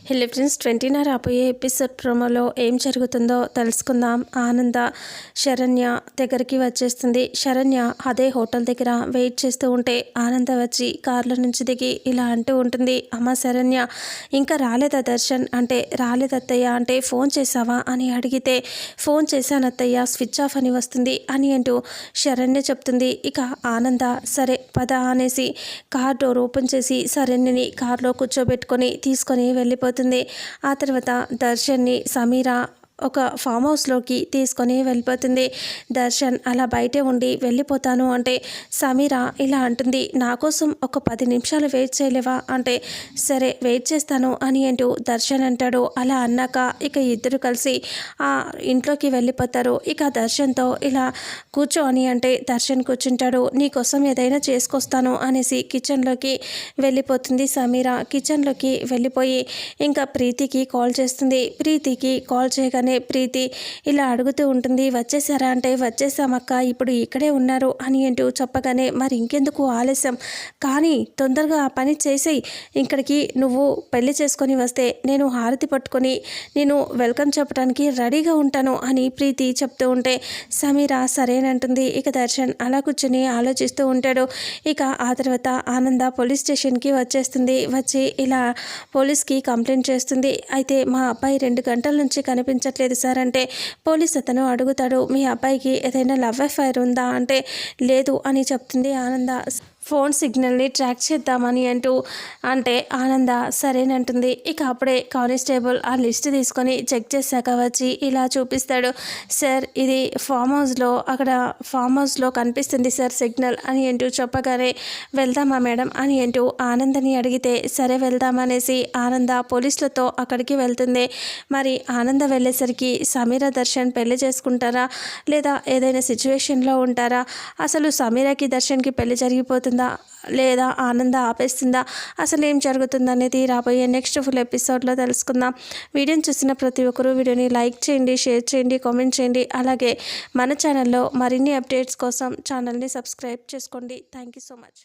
Hello friends, 20న రాబోయే episode ప్రోమోలో ఏం జరుగుతుందో తెలుసుకుందాం. ఆనంద శరణ్య దగ్గరికి వచ్చేస్తుంది. శరణ్య అదే హోటల్ దగ్గర వెయిట్ చేస్తూ ఉంటే ఆనంద వచ్చి కార్లో నుంచి దిగి ఇలా అంటూ ఉంటుంది, అమ్మ శరణ్య ఇంకా రాలేదా దర్శన్ అంటే, రాలేదత్తయ్య అంటే ఫోన్ చేసావా అని అడిగితే, ఫోన్ చేశాను అత్తయ్య, స్విచ్ ఆఫ్ అని వస్తుంది అని అంటూ శరణ్య చెప్తుంది. ఇక ఆనంద సరే పద అనేసి కార్ డోర్ ఓపెన్ చేసి శరణ్యని కార్లో కూర్చోబెట్టుకొని తీసుకొని వెళ్ళిపోతుంది. ఆ తర్వాత దర్శన్ని సమీర ఒక ఫామ్ హౌస్లోకి తీసుకొని వెళ్ళిపోతుంది. దర్శన్ అలా బయటే ఉండి వెళ్ళిపోతాను అంటే సమీర ఇలా అంటుంది, నా కోసం ఒక 10 నిమిషాలు వెయిట్ చేయలేవా అంటే, సరే వెయిట్ చేస్తాను అని అంటూ దర్శన్ అంటాడు. అలా అన్నాక ఇక ఇద్దరు కలిసి ఆ ఇంట్లోకి వెళ్ళిపోతారు. ఇక దర్శన్తో ఇలా కూర్చో అని అంటే దర్శన్ కూర్చుంటాడు. నీకోసం ఏదైనా చేసుకొస్తాను అనేసి కిచెన్లోకి వెళ్ళిపోతుంది సమీర. కిచెన్లోకి వెళ్ళిపోయి ఇంకా ప్రీతికి కాల్ చేస్తుంది. ప్రీతికి కాల్ చేయగానే ప్రీతి ఇలా అడుగుతూ ఉంటుంది, వచ్చేసారా అంటే, వచ్చేసామక్క, ఇప్పుడు ఇక్కడే ఉన్నారు అని అంటూ చెప్పగానే, మరి ఇంకెందుకు ఆలస్యం, కానీ తొందరగా ఆ పని చేసేయి, ఇక్కడికి నువ్వు పెళ్లి చేసుకొని వస్తే నేను హారతి పట్టుకొని నేను వెల్కమ్ చెప్పడానికి రెడీగా ఉంటాను అని ప్రీతి చెప్తూ ఉంటే సమీర సరేనంటుంది. ఇక దర్శన్ అలా కూర్చొని ఆలోచిస్తూ ఉంటాడు. ఇక ఆ తర్వాత ఆనంద పోలీస్ స్టేషన్కి వచ్చేస్తుంది. వచ్చి ఇలా పోలీస్కి కంప్లైంట్ చేస్తుంది. అయితే మా అబ్బాయి 2 గంటల నుంచి కనిపించట్లేదు సార్ అంటే, పోలీస్ అతను అడుగుతాడు, మీ అబ్బాయికి ఏదైనా లవ్ అఫైర్ ఉందా అంటే, లేదు అని చెప్తుంది ఆనంద. ఫోన్ సిగ్నల్ని ట్రాక్ చేద్దామని అంటూ అంటే ఆనంద సరేనంటుంది. ఇక అప్పుడే కానిస్టేబుల్ ఆ లిస్ట్ తీసుకొని చెక్ చేశాక వచ్చి ఇలా చూపిస్తాడు, సార్ ఇది ఫామ్ హౌస్లో, అక్కడ ఫామ్ హౌస్లో కనిపిస్తుంది సార్ సిగ్నల్ అని అంటూ చెప్పగానే, వెళ్దామా మేడం అని అంటూ ఆనందని అడిగితే, సరే వెళ్దామనేసి ఆనంద పోలీసులతో అక్కడికి వెళ్తుంది. మరి ఆనంద వెళ్ళేసరికి సమీర దర్శన్ పెళ్లి చేసుకుంటారా లేదా ఏదైనా సిచ్యువేషన్లో ఉంటారా, అసలు సమీరకి దర్శన్కి పెళ్లి జరిగిపోతుంది లేదా ఆనంద ఆపేస్తుందా, అసలు ఏం జరుగుతుందనేది రాబోయే నెక్స్ట్ ఫుల్ ఎపిసోడ్లో తెలుసుకుందాం. వీడియోని చూసిన ప్రతి ఒక్కరూ వీడియోని లైక్ చేయండి, షేర్ చేయండి, కామెంట్ చేయండి. అలాగే మన ఛానల్లో మరిన్ని అప్డేట్స్ కోసం ఛానల్ని సబ్స్క్రైబ్ చేసుకోండి. Thank you so much.